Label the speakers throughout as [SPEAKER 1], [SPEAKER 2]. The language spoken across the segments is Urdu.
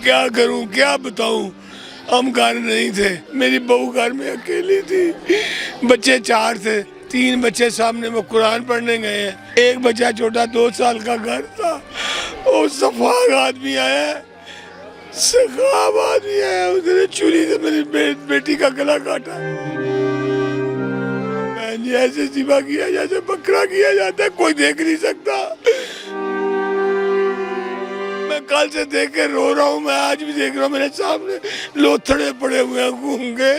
[SPEAKER 1] کیا کروں کیا بتاؤں، ہم گھر نہیں تھے، میری بہو گھر میں اکیلی تھی، بچے 4 تھے، 3 بچے سامنے وہ قرآن پڑھنے گئے ہیں، ایک بچہ چھوٹا 2 سال کا گھر تھا، اور سفاق آدمی آیا، سخاب آدمی آیا، اس نے چھری سے میری بیٹی کا گلا کاٹا، ایسے ذبح کیا جیسے بکرا کیا جاتا ہے، کوئی دیکھ نہیں سکتا، میں کل سے دیکھ کے رو رہا ہوں، میں آج بھی دیکھ رہا ہوں، میرے سامنے لوتھڑے پڑے ہوئے ہیں گونگے،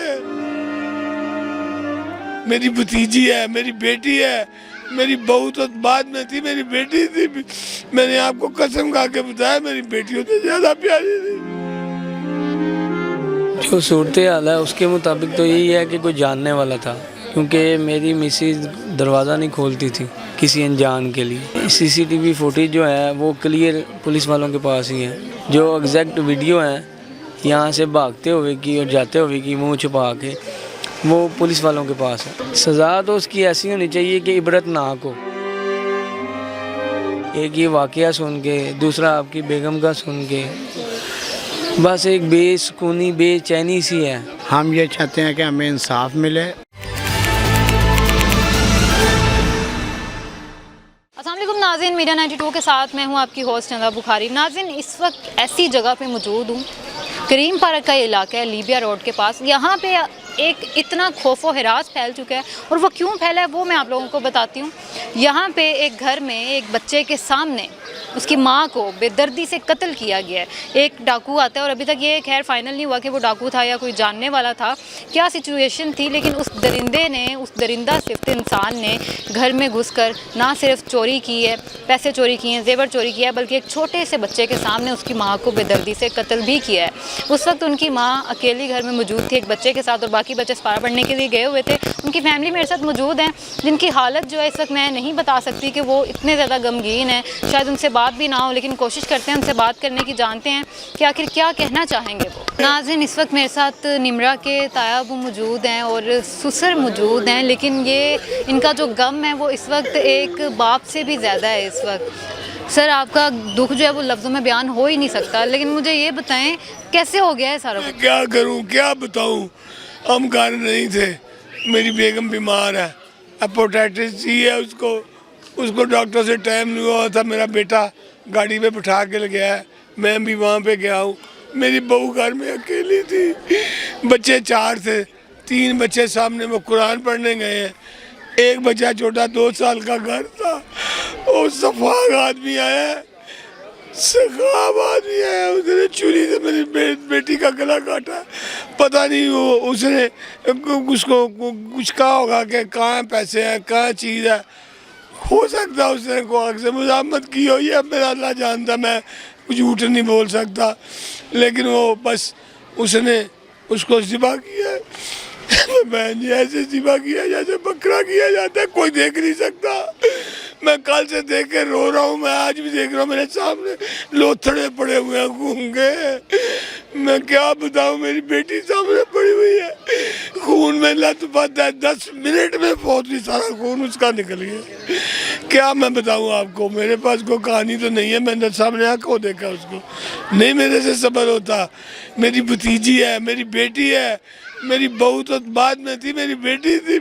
[SPEAKER 1] میری بھتیجی ہے، میری بیٹی ہے، میری بہو تو بعد میں تھی، میری بیٹی تھی، میں نے آپ کو قسم کھا کے بتایا میری بیٹیوں سے زیادہ پیاری تھی۔
[SPEAKER 2] جو صورتحال ہے اس کے مطابق تو یہی ہے کہ کوئی جاننے والا تھا، کیونکہ میری مسز دروازہ نہیں کھولتی تھی کسی انجان کے لیے۔ سی سی ٹی وی فوٹیج جو ہے وہ کلیئر پولیس والوں کے پاس ہی ہے، جو ایگزیکٹ ویڈیو ہیں یہاں سے بھاگتے ہوئے کی اور جاتے ہوئے کی منہ چھپا کے، وہ پولیس والوں کے پاس ہے۔ سزا تو اس کی ایسی ہونی چاہیے کہ عبرت ناک ہو۔ ایک یہ واقعہ سن کے، دوسرا آپ کی بیگم کا سن کے بس ایک بے سکونی بے چینی سی ہے۔
[SPEAKER 3] ہم یہ چاہتے ہیں کہ ہمیں انصاف ملے۔
[SPEAKER 4] السلام علیکم ناظرین، میڈیا 92 کے ساتھ میں ہوں آپ کی ہوسٹ چندرا بخاری۔ ناظرین، اس وقت ایسی جگہ پہ موجود ہوں، کریم پارک کا علاقہ ہے، لیبیا روڈ کے پاس۔ یہاں پہ ایک اتنا خوف و ہراس پھیل چکا ہے، اور وہ کیوں پھیلا ہے وہ میں آپ لوگوں کو بتاتی ہوں۔ یہاں پہ ایک گھر میں ایک بچے کے سامنے اس کی ماں کو بے دردی سے قتل کیا گیا ہے۔ ایک ڈاکو آتا ہے، اور ابھی تک یہ خیر فائنل نہیں ہوا کہ وہ ڈاکو تھا یا کوئی جاننے والا تھا، کیا سچویشن تھی، لیکن اس درندہ صفت انسان نے گھر میں گھس کر نہ صرف چوری کی ہے، پیسے چوری کیے ہیں، زیور چوری کیا ہے، بلکہ ایک چھوٹے سے بچے کے سامنے اس کی ماں کو بے دردی سے قتل بھی کیا ہے۔ اس وقت ان کی ماں اکیلی گھر میں موجود تھی ایک بچے کے ساتھ، اور باقی بچے سپارہ پڑھنے کے لیے گئے ہوئے تھے۔ ان کی فیملی میرے ساتھ موجود ہیں، جن کی حالت جو ہے اس وقت میں نہیں بتا سکتی کہ وہ اتنے زیادہ غمگین ہیں، شاید ان سے بات بھی نہ ہو، لیکن کوشش کرتے ہیں ان سے بات کرنے کی، جانتے ہیں کہ آخر کیا کہنا چاہیں گے وہ۔ ناظرین، اس وقت میرے ساتھ نمرا کے تایا ابو موجود ہیں اور سسر موجود ہیں، لیکن یہ ان کا جو غم ہے وہ اس وقت ایک باپ سے بھی زیادہ ہے اس وقت۔ سر، آپ کا دکھ جو ہے وہ لفظوں میں بیان ہو ہی نہیں سکتا، لیکن مجھے یہ بتائیں کیسے ہو گیا ہے سارا کچھ؟
[SPEAKER 1] کیا کروں کیا بتاؤں، ہم گھر نہیں تھے، میری بیگم بیمار ہے، ہیپاٹائٹس سی ہے، اس کو ڈاکٹر سے ٹائم نہیں ہوا تھا، میرا بیٹا گاڑی پہ بٹھا کے گیا ہے، میں بھی وہاں پہ گیا ہوں، میری بہو گھر میں اکیلی تھی، بچے 4 تھے، 3 بچے سامنے وہ قرآن پڑھنے گئے ہیں، ایک بچہ چھوٹا 2 سال کا گھر تھا، اور سفاق آدمی آیا، سخاب آدمی آیا، اس نے چھری سے میری بیٹی کا گلا کاٹا، پتہ نہیں وہ اس نے اس کو کچھ کہا ہوگا کہ کہاں پیسے ہیں کہاں چیز ہے، ہو سکتا اس نے کوئی سے مزاحمت کی ہو، یہ اب میرا اللہ جانتا، میں جھوٹ نہیں بول سکتا، لیکن وہ بس اس نے اس کو ذبح کیا، بہن جی ایسے ذبح کیا جیسے بکرا کیا جاتا ہے، کوئی دیکھ نہیں سکتا، میں کل سے دیکھ کے رو رہا ہوں، میں آج بھی دیکھ رہا ہوں، میرے سامنے لوتھڑے پڑے ہوئے ہیں گونگے، میں کیا بتاؤں، میری بیٹی سامنے پڑی ہوئی ہے، خون میں لت پت ہے، 10 منٹ میں فوری سارا خون اس کا نکل گیا، کیا میں بتاؤں آپ کو، میرے پاس کوئی کہانی تو نہیں ہے، میں نے سامنے آنکھوں دیکھا اس کو، نہیں میرے سے صبر ہوتا، میری بھتیجی ہے، میری بیٹی ہے، میری بہو تو بعد میں تھی، میری بیٹی تھی،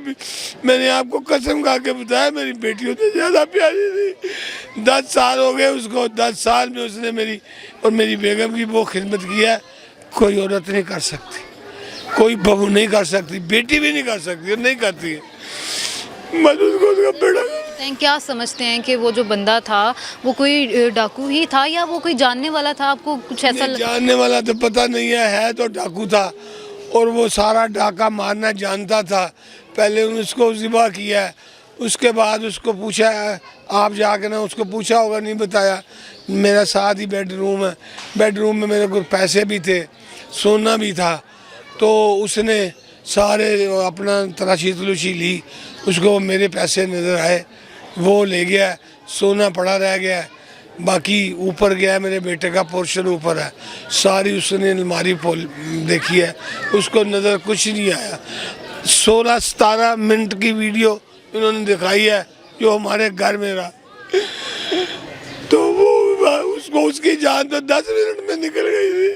[SPEAKER 1] میں نے آپ کو قسم کھا کے بتایا میری بیٹیوں سے زیادہ پیاری تھی، 10 سال ہو گئے اس کو، 10 سال میں اس نے میری اور میری بیگم کی وہ خدمت کی ہے، کوئی عورت نہیں کر سکتی، کوئی بہو نہیں کر سکتی، بیٹی بھی نہیں کر سکتی، اور نہیں کرتی ہے، بس اس کو اس کا بیٹا۔
[SPEAKER 4] کیا سمجھتے ہیں کہ وہ جو بندہ تھا وہ کوئی ڈاکو ہی تھا یا وہ کوئی جاننے والا تھا؟ آپ کو کچھ ایسا
[SPEAKER 1] جاننے والا تو پتہ نہیں ہے تو ڈاکو تھا، اور وہ سارا ڈاکہ مارنا جانتا تھا، پہلے اس کو ذبح کیا ہے، اس کے بعد اس کو پوچھا ہے، آپ جا کے نا اس کو پوچھا ہوگا، نہیں بتایا، میرا ساتھ ہی بیڈ روم ہے، بیڈ روم میں میرے کو پیسے بھی تھے، سونا بھی تھا، تو اس نے سارے اپنا تلاشی تلوشی لی، اس کو میرے پیسے نظر آئے، وہ لے گیا، سونا پڑا رہ گیا، باقی اوپر گیا، میرے بیٹے کا پورشن اوپر ہے، ساری اس نے الماری دیکھی ہے، اس کو نظر کچھ نہیں آیا، 16-17 منٹ کی ویڈیو انہوں نے دکھائی ہے جو ہمارے گھر میں رہا، تو وہ اس کو اس کی جان تو 10 منٹ میں نکل گئی تھی۔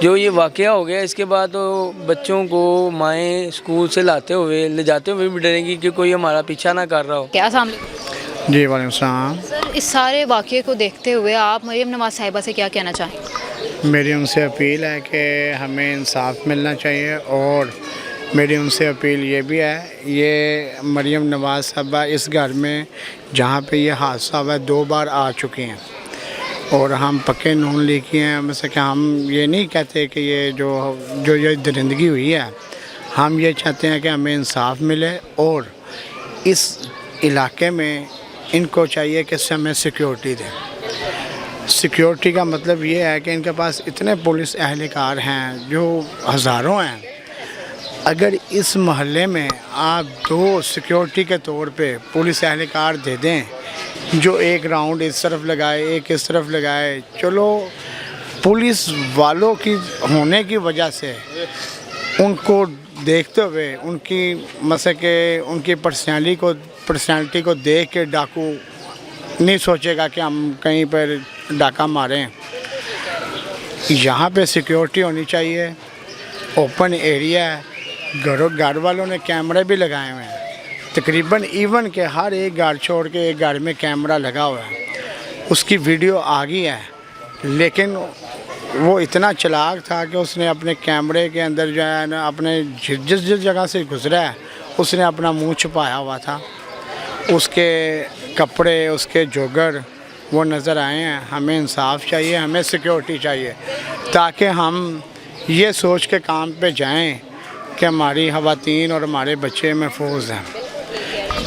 [SPEAKER 2] جو یہ واقعہ ہو گیا اس کے بعد تو بچوں کو مائیں اسکول سے لاتے ہوئے لے جاتے ہوئے بھی ڈریں گی کہ کوئی ہمارا پیچھا نہ کر رہا ہو.
[SPEAKER 4] کیا سامنے
[SPEAKER 3] جی وعلیکم السلام.
[SPEAKER 4] سر اس سارے واقعے کو دیکھتے ہوئے آپ مریم نواز صاحبہ سے کیا کہنا چاہیں؟
[SPEAKER 3] میری ان سے اپیل ہے کہ ہمیں انصاف ملنا چاہیے، اور میری ان سے اپیل یہ بھی ہے، یہ مریم نواز صاحبہ اس گھر میں جہاں پہ یہ حادثہ ہوا ہے 2 بار آ چکی ہیں، اور ہم پکے نون لیگ ہیں. مثلا کہ ہم یہ نہیں کہتے کہ یہ جو یہ درندگی ہوئی ہے، ہم یہ چاہتے ہیں کہ ہمیں انصاف ملے، اور اس علاقے میں ان کو چاہیے کہ ہمیں سیکیورٹی دیں. سیکیورٹی کا مطلب یہ ہے کہ ان کے پاس اتنے پولیس اہلکار ہیں جو ہزاروں ہیں. اگر اس محلے میں آپ 2 سیکیورٹی کے طور پہ پولیس اہلکار دے دیں، جو ایک راؤنڈ اس طرف لگائے ایک اس طرف لگائے، چلو پولیس والوں کی ہونے کی وجہ سے ان کو دیکھتے ہوئے ان کی مثلا کہ ان کی پرسنالٹی کو دیکھ کے ڈاکو نہیں سوچے گا کہ ہم کہیں پر ڈاکہ ماریں. یہاں پہ سیکیورٹی ہونی چاہیے، اوپن ایریا ہے، گھر والوں نے کیمرے بھی لگائے ہوئے ہیں تقریباً، ایون کہ ہر ایک گھر چھوڑ کے ایک گھر میں کیمرہ لگا ہوا ہے. اس کی ویڈیو آ گئی ہے، لیکن وہ اتنا چلاک تھا کہ اس نے اپنے کیمرے کے اندر جو ہے نا اپنے جس جگہ سے گزرا ہے اس نے اپنا منہ چھپایا ہوا تھا. اس کے کپڑے، اس کے جوگر وہ نظر آئے ہیں. ہمیں انصاف چاہیے، ہمیں سیکیورٹی چاہیے، تاکہ ہم یہ سوچ کے کام پہ جائیں کہ ہماری خواتین اور ہمارے بچے محفوظ ہیں.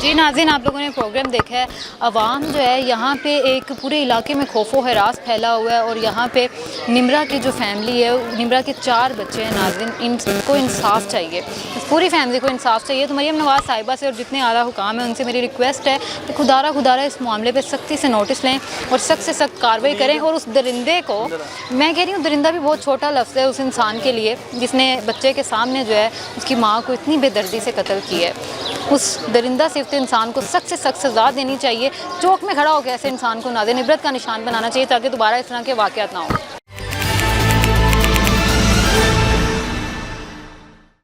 [SPEAKER 4] جی ناظرین، آپ لوگوں نے پروگرام دیکھا ہے. عوام جو ہے یہاں پہ ایک پورے علاقے میں خوف و ہراس پھیلا ہوا ہے، اور یہاں پہ نمرا کی جو فیملی ہے، نمرا کے 4 بچے ہیں. ناظرین ان کو انصاف چاہیے، اس پوری فیملی کو انصاف چاہیے. تو مریم نواز صاحبہ سے اور جتنے اعلیٰ حکام ہیں ان سے میری ریکویسٹ ہے کہ خدا اس معاملے پہ سختی سے نوٹس لیں اور سخت سے سخت کارروائی کریں. اور اس درندے کو، میں کہہ رہی ہوں درندہ بھی بہت چھوٹا لفظ ہے اس انسان کے لیے جس نے بچے کے سامنے جو ہے اس کی ماں کو اتنی بے دردی سے قتل کی ہے. اس درندہ صفت انسان کو سخت سے سخت سزا دینی چاہیے. چوک میں کھڑا ہو کے ایسے انسان کو ناظرین عبرت کا نشان بنانا چاہیے تاکہ دوبارہ اس طرح کے واقعات نہ ہوں.